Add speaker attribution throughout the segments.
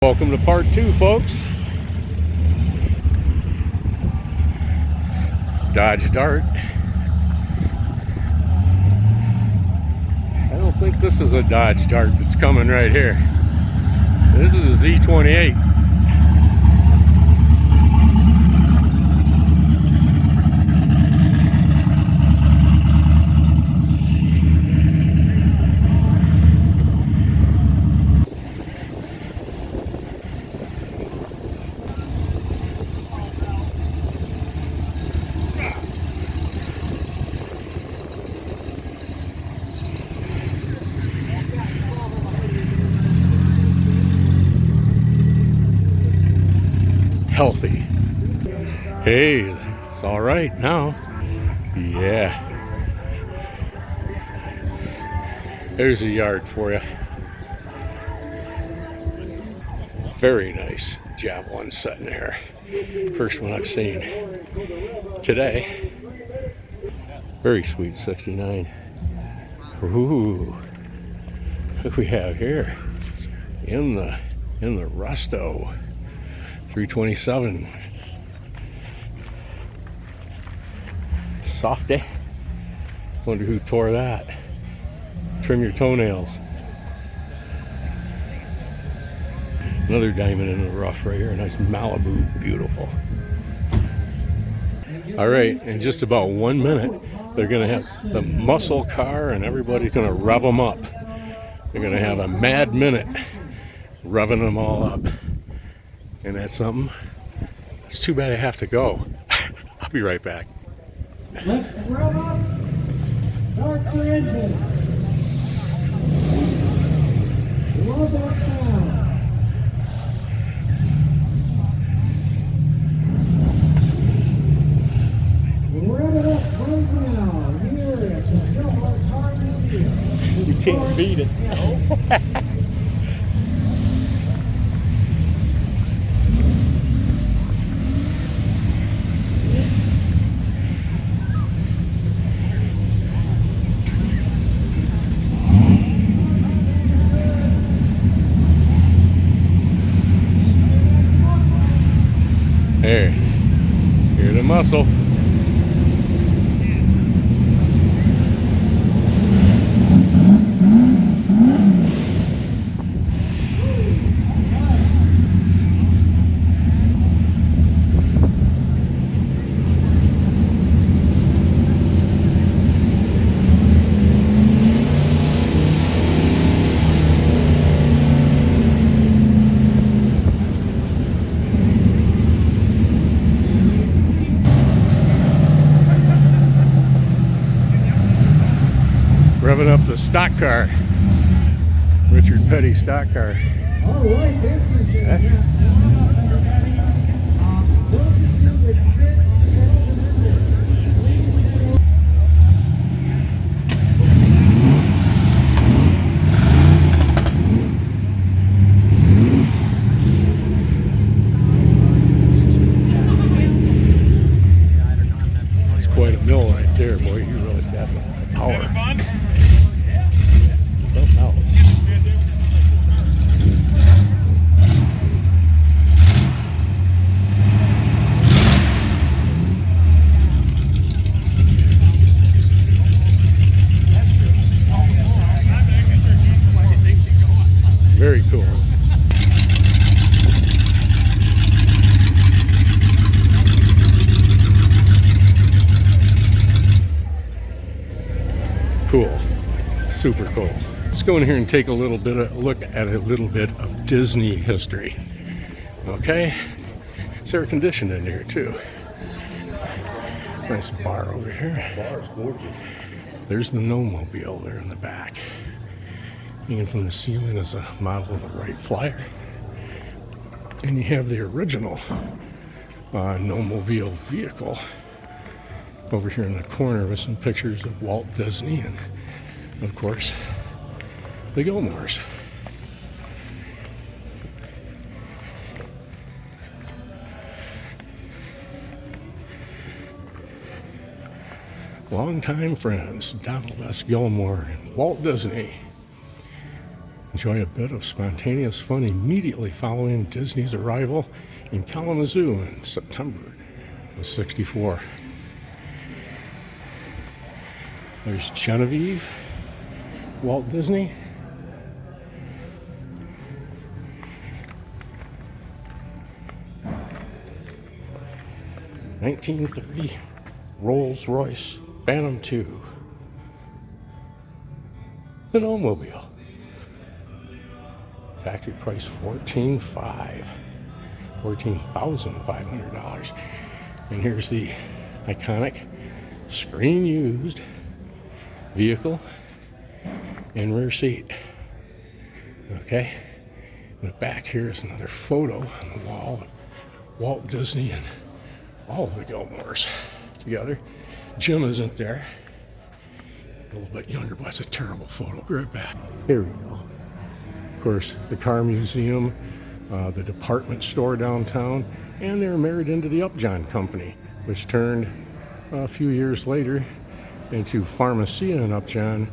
Speaker 1: Welcome to part 2, folks. Dodge Dart. I don't think this is a Dodge Dart that's coming right here. This is a Z28. Healthy. Hey, it's all right now. Yeah. There's a yard for you. Very nice Javelin sitting there. First one I've seen today. Very sweet 69. Ooh. What do we have here? In the Rusto. 327. Softy. Wonder who tore that. Trim your toenails. Another diamond in the rough right here. A nice Malibu. Beautiful. Alright, in just about 1 minute, they're going to have the muscle car and everybody's going to rev them up. They're going to have a mad minute revving them all up. And that's something. It's too bad I have to go. I'll be right back.
Speaker 2: Let's rev up. Start your engine. Rev up now. Rev it up right now. Here it's a real hard to feel.
Speaker 1: You can't beat it. There, here's the muscle. Revving up the stock car. Richard Petty stock car.
Speaker 2: All right,
Speaker 1: It's quite a mill right there, boy. You really got the power. Very cool. Cool. Super cool. Let's go in here and take a little bit of look at a little bit of Disney history. Okay? It's air conditioned in here too. Nice bar over here.
Speaker 3: Bar's gorgeous.
Speaker 1: There's the Nomobile there in the back. Hanging from the ceiling is a model of the Wright Flyer. And you have the original Nomobile vehicle over here in the corner with some pictures of Walt Disney and, of course, the Gilmores. Longtime friends, Donald S. Gilmore and Walt Disney. Enjoy a bit of spontaneous fun immediately following Disney's arrival in Kalamazoo in September of '64. There's Genevieve, Walt Disney. '1930 Rolls-Royce Phantom 2. The Gnome-mobile. Factory price $14,500. And here's the iconic screen used vehicle and rear seat. Okay, in the back here is another photo on the wall of Walt Disney and all of the Gilmores together. Jim isn't there. A little bit younger, but it's a terrible photo. Be right back. Here we go. Of course, the car museum, the department store downtown, and they were married into the Upjohn Company, which turned a few years later into Pharmacia and Upjohn,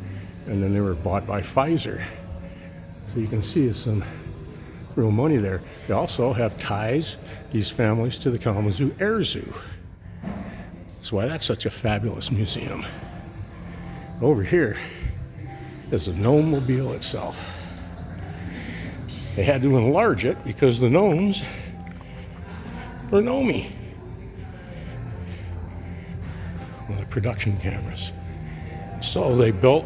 Speaker 1: and then they were bought by Pfizer. So you can see some real money there. They also have ties, these families, to the Kalamazoo Air Zoo. That's why that's such a fabulous museum. Over here is the Gnome-mobile itself. They had to enlarge it because the gnomes were gnomey. With the production cameras. So they built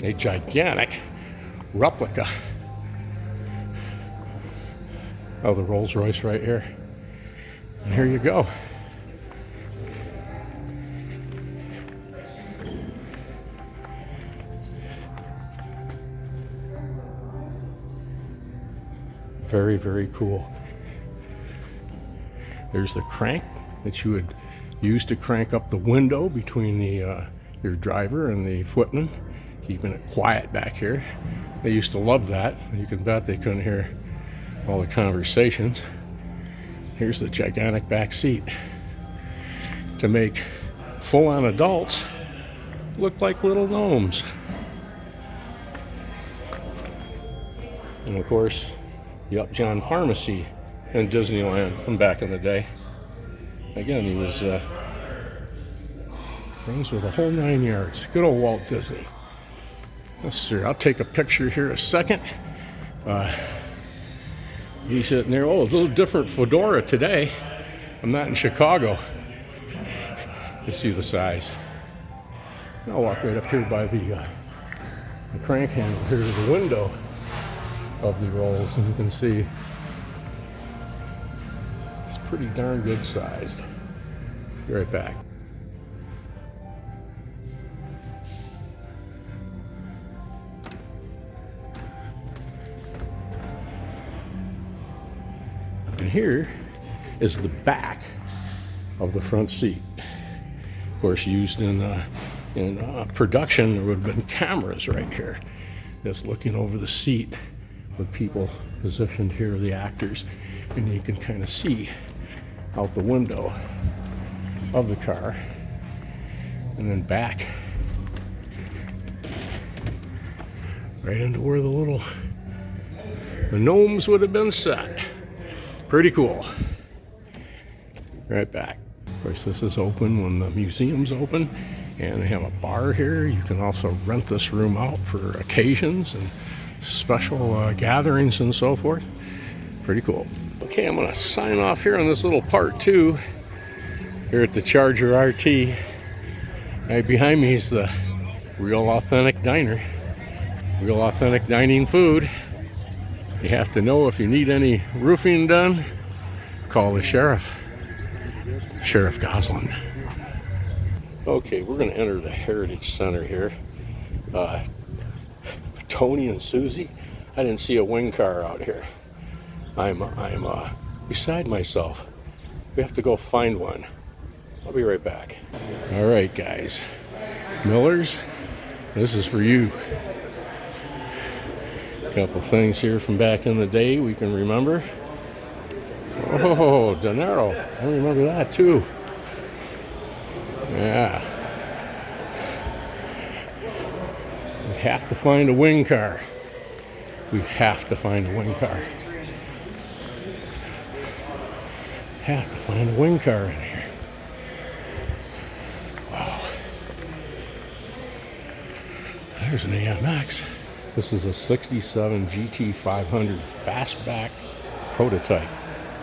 Speaker 1: a gigantic replica of the Rolls-Royce right here. And here you go. Very, very cool. There's the crank that you would use to crank up the window between the your driver and the footman, keeping it quiet back here. They used to love that. You can bet they couldn't hear all the conversations. Here's the gigantic back seat to make full-on adults look like little gnomes. And of course, the Upjohn Pharmacy in Disneyland from back in the day. Again, he was friends with the whole 9 yards. Good old Walt Disney. Yes, sir. I'll take a picture here a second. He's sitting there. Oh, a little different fedora today. I'm not in Chicago. You see the size. I'll walk right up here by the crank handle here to the window of the Rolls, and you can see it's pretty darn good sized. Be right back. And here is the back of the front seat. Of course, used in production, there would have been cameras right here, just looking over the seat with people positioned here, the actors, and you can kind of see out the window of the car. And then back right into where the gnomes would have been set. Pretty cool. Right back. Of course, this is open when the museum's open, and they have a bar here. You can also rent this room out for occasions and special gatherings and so forth. Pretty cool. Okay, I'm going to sign off here on this little part 2 here at the Charger RT. Right behind me is the Real Authentic Diner. Real authentic dining food. You have to know if you need any roofing done, call the sheriff, Sheriff Goslin. Okay, we're going to enter the Heritage Center here. Tony and Susie, I didn't see a wing car out here. I'm beside myself. We have to go find one. I'll be right back. All right, guys. Millers, this is for you. A couple things here from back in the day we can remember. Oh, dinero. I remember that too. Yeah. We have to find a wing car. We have to find a wing car. Have to find a wing car in here. Wow. There's an AMX. This is a 67 GT500 fastback prototype.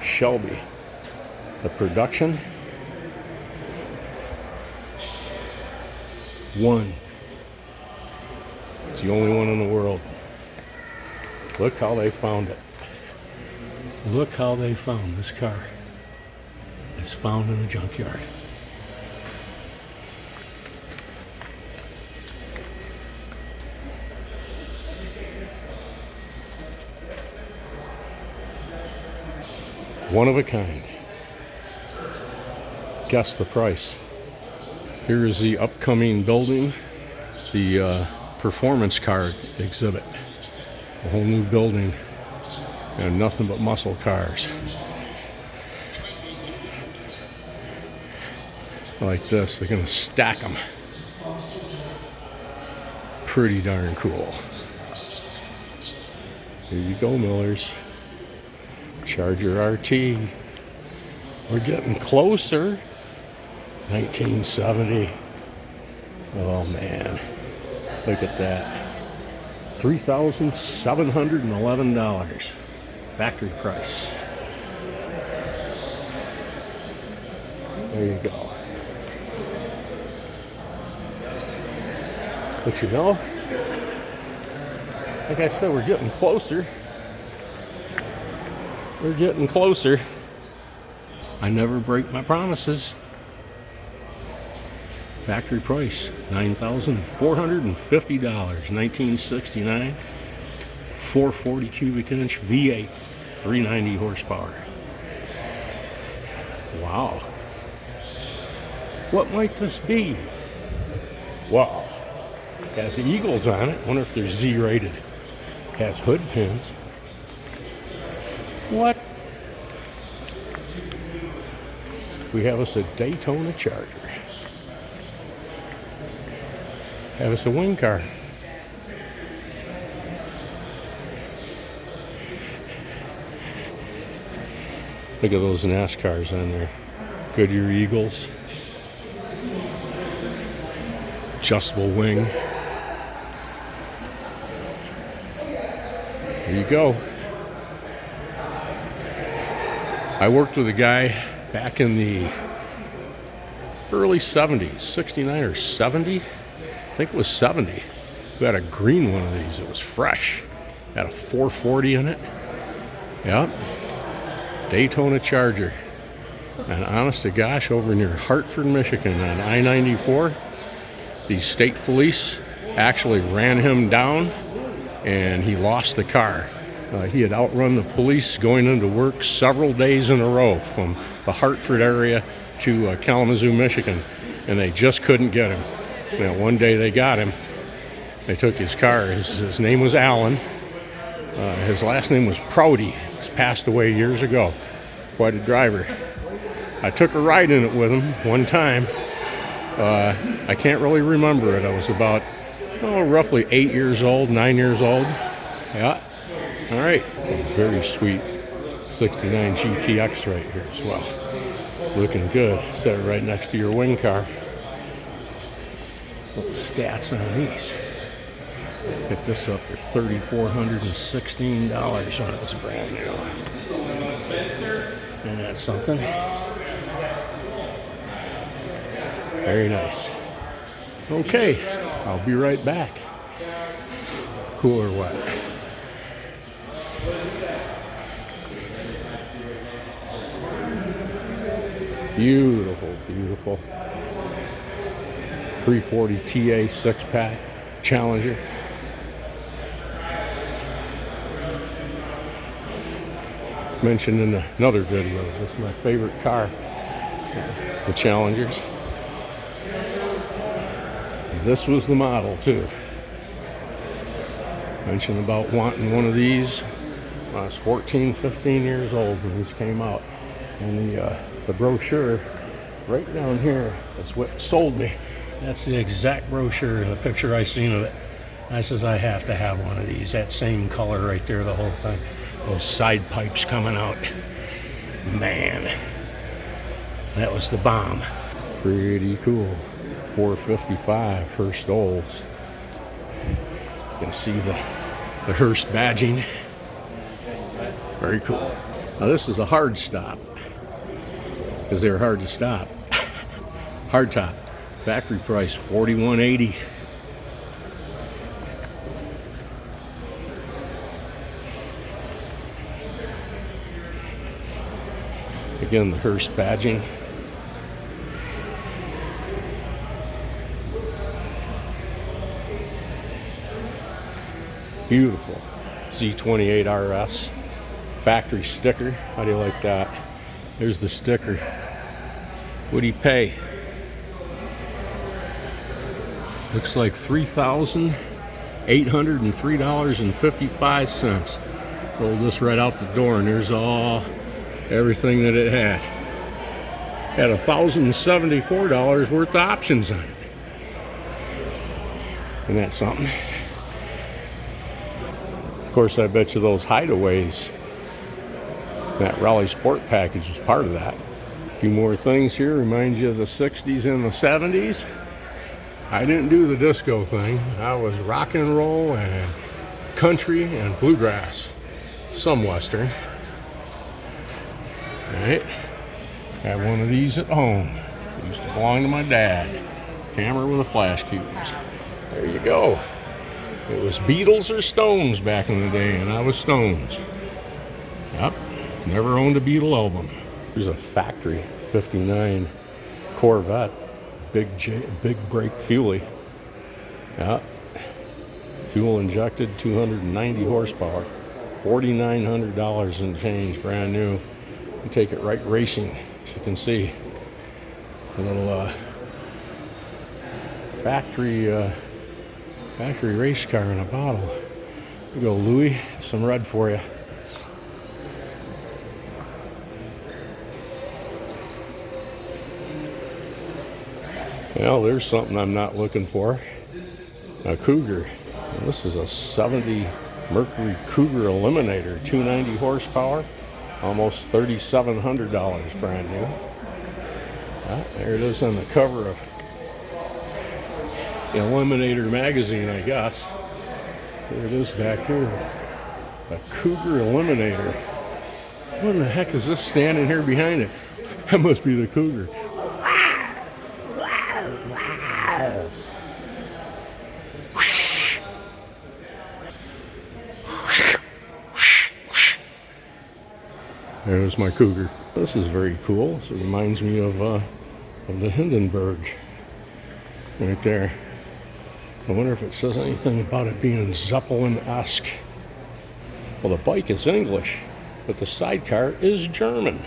Speaker 1: Shelby. The production. One. It's the only one in the world. Look how they found it. Look how they found this car. It's found in a junkyard. One of a kind. Guess the price. Here is the upcoming building, the performance car exhibit. A whole new building and nothing but muscle cars. Like this, they're gonna stack them. Pretty darn cool. Here you go, Millers. Charger RT. We're getting closer. 1970. Oh man, look at that. $3,711 factory price. There you go. But you know, like I said, we're getting closer. We're getting closer. I never break my promises. Factory price, $9,450, 1969. 440 cubic inch V8, 390 horsepower. Wow. What might this be? Wow. Has eagles on it. Wonder if they're Z-rated. Has hood pins. What? We have us a Daytona Charger. Have us a wing car. Look at those NASCARs on there. Goodyear Eagles. Adjustable wing. There you go. I worked with a guy back in the early 70s, 69 or 70. I think it was 70. We had a green one of these. It was fresh. Had a 440 in it. Yep. Daytona Charger. And honest to gosh, over near Hartford, Michigan on I-94, the state police actually ran him down and he lost the car. He had outrun the police going into work several days in a row from the Hartford area to Kalamazoo, Michigan, and they just couldn't get him. Now, one day they got him. They took his car. His name was Allen. His last name was Prouty. He's passed away years ago. Quite a driver. I took a ride in it with him one time. I can't really remember it. I was about, roughly 9 years old. Yeah. All right. Very sweet 69 GTX right here as well. Looking good. Set it right next to your wing car. Little stats on these. Picked this up for $3,416 when it was brand new. And that's something. Very nice. Okay, I'll be right back. Cool or what? Beautiful, beautiful. 340 TA 6-pack Challenger. Mentioned in another video, this is my favorite car, the Challengers. This was the model too. Mentioned about wanting one of these when I was 14, 15 years old when these came out. And the brochure right down here is what sold me. That's the exact brochure, the picture I seen of it. I says, I have to have one of these. That same color right there, the whole thing. Those side pipes coming out. Man, that was the bomb. Pretty cool. 455 Hurst Olds. You can see the Hurst badging. Very cool. Now this is a hard stop because they're hard to stop. Hard top. Factory price $41.80. Again, the Hurst badging. Beautiful. Z28 RS. Factory sticker. How do you like that? There's the sticker. What do you pay? Looks like $3,803.55. Rolled this right out the door, and there's everything that it had. Had $1,074 worth of options on it. Isn't that something? Of course, I bet you those hideaways, that Raleigh Sport package was part of that. A few more things here, remind you of the 60s and the 70s. I didn't do the disco thing. I was rock and roll and country and bluegrass. Some western. Alright. Have one of these at home. It used to belong to my dad. Camera with a flash cubes. There you go. It was Beatles or Stones back in the day, and I was Stones. Yep. Never owned a Beatle album. Here's a factory 59 Corvette. Big brake fuelie. Yep. Fuel injected, 290 horsepower. $4,900 and change, brand new. You take it right racing, as you can see. A little factory race car in a bottle. Here you go, Louis. Some red for you. Well, there's something I'm not looking for. A Cougar. And this is a 70 Mercury Cougar Eliminator, 290 horsepower, almost $3,700 brand new. There it is on the cover of the Eliminator magazine, I guess. There it is back here. A Cougar Eliminator. What in the heck is this standing here behind it? That must be the Cougar. There's my Cougar. This is very cool. This reminds me of the Hindenburg right there. I wonder if it says anything about it being Zeppelin-esque. Well, the bike is English, but the sidecar is German.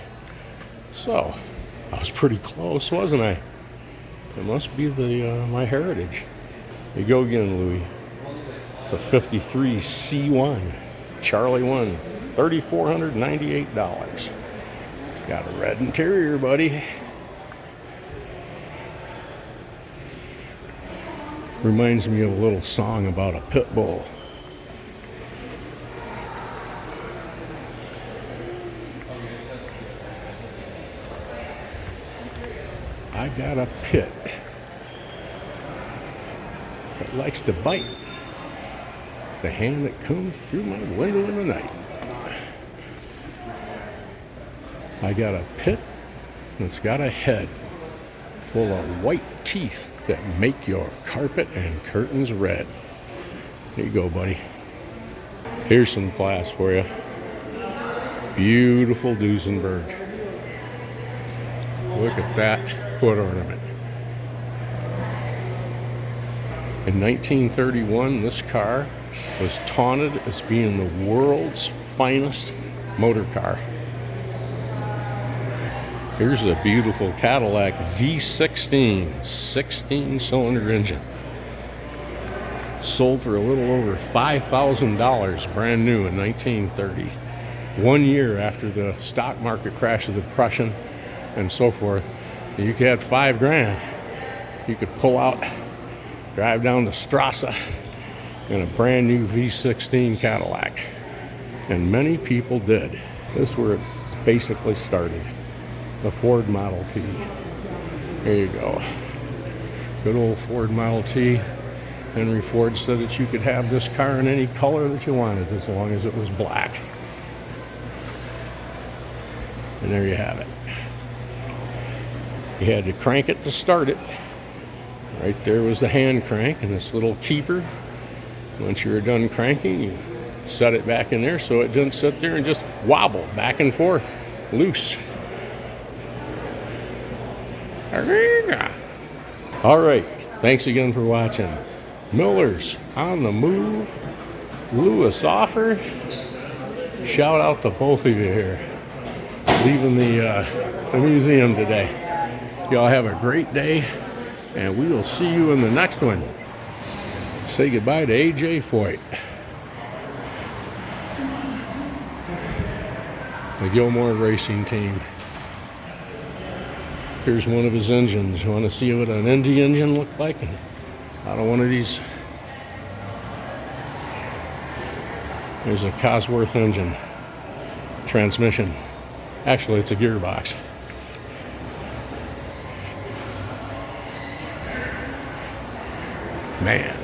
Speaker 1: So, I was pretty close, wasn't I? It must be my heritage. There you go again, Louis. It's a 53 C1, Charlie 1, $3,498. It's got a red interior, buddy. Reminds me of a little song about a pit bull. I got a pit that likes to bite the hand that comes through my window in the night. I got a pit that's got a head full of white teeth that make your carpet and curtains red. Here you go, buddy. Here's some class for you. Beautiful Duesenberg. Look at that foot ornament. In 1931, this car was taunted as being the world's finest motor car. Here's a beautiful Cadillac V16, 16-cylinder engine. Sold for a little over $5,000, brand new in 1930. 1 year after the stock market crash of the Depression and so forth. You could have $5 grand. You could pull out, drive down the Strasse, in a brand new V16 Cadillac. And many people did. This is where it basically started. The Ford Model T. There you go. Good old Ford Model T. Henry Ford said that you could have this car in any color that you wanted as long as it was black. And there you have it. You had to crank it to start it. Right there was the hand crank and this little keeper. Once you were done cranking, you set it back in there so it didn't sit there and just wobble back and forth, loose. All right, thanks again for watching. Miller's on the move. Lewis offer. Shout out to both of you here. Leaving the museum today. Y'all have a great day, and we will see you in the next one. Say goodbye to AJ Foyt. The Gilmore Racing Team. Here's one of his engines. You want to see what an Indy engine looked like? Out of one of these. There's a Cosworth engine. Transmission. Actually, it's a gearbox. Man.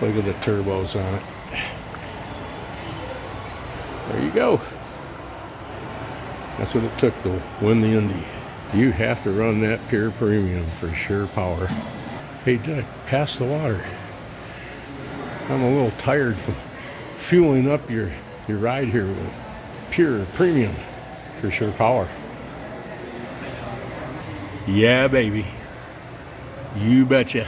Speaker 1: Look at the turbos on it. There you go. That's what it took to win the Indy. You have to run that pure premium for sure power. Hey, Dick, pass the water. I'm a little tired from fueling up your ride here with pure premium for sure power. Yeah, baby. You betcha.